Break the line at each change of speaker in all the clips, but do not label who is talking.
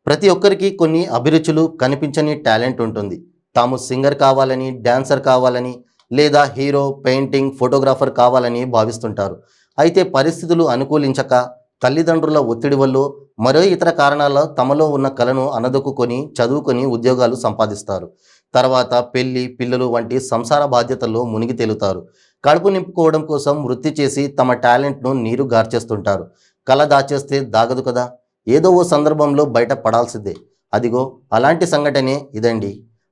ప్రతి ఒక్కరికి కొన్ని అభిరుచులు కనిపించని టాలెంట్ ఉంటుంది. తాము సింగర్ కావాలని, డాన్సర్ కావాలని లేదా హీరో, పెయింటింగ్, ఫోటోగ్రాఫర్ కావాలని భావిస్తుంటారు. అయితే పరిస్థితులు అనుకూలించక, తల్లిదండ్రుల ఒత్తిడి వల్లో, మరో ఇతర కారణాల తమలో ఉన్న కళను అనదొక్కుకొని చదువుకొని ఉద్యోగాలు సంపాదిస్తారు. తర్వాత పెళ్లి, పిల్లలు వంటి సంసార బాధ్యతల్లో మునిగి తేలుతారు. కడుపు నింపుకోవడం కోసం వృత్తి చేసి తమ టాలెంట్‌ను నీరు గార్చేస్తుంటారు. కళ దాచేస్తే దాగదు కదా! ఏదో ఓ సందర్భంలో బయట పడాల్సిందే. అదిగో అలాంటి సంఘటనే ఇదండి.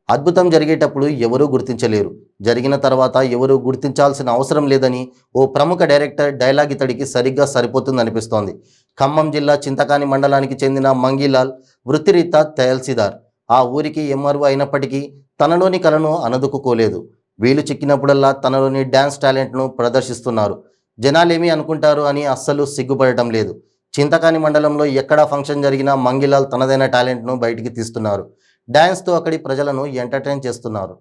అద్భుతం జరిగేటప్పుడు ఎవరూ గుర్తించలేరు. జరిగిన తర్వాత ఎవరూ గుర్తించాల్సిన అవసరం లేదని ఓ ప్రముఖ డైరెక్టర్ డైలాగ్ ఇతడికి సరిగ్గా సరిపోతుందనిపిస్తోంది. ఖమ్మం జిల్లా చింతకాని మండలానికి చెందిన మంగీలాల్ వృత్తిరీత్యా తహసీల్దార్. ఆ ఊరికి ఎంఆర్ఓ అయినప్పటికీ తనలోని కళను అనదుక్కుకోలేదు. వీలు చిక్కినప్పుడల్లా తనలోని డ్యాన్స్ టాలెంట్ను ప్రదర్శిస్తున్నారు. జనాలేమి అనుకుంటారు అని అస్సలు సిగ్గుపడటం లేదు. చింతకాని మండలంలో ఎక్కడా ఫంక్షన్ జరిగినా మంగీలాల్ తనదైన టాలెంట్ను బయటికి తీస్తున్నారు. డ్యాన్స్తో అక్కడి ప్రజలను ఎంటర్టైన్ చేస్తున్నారు.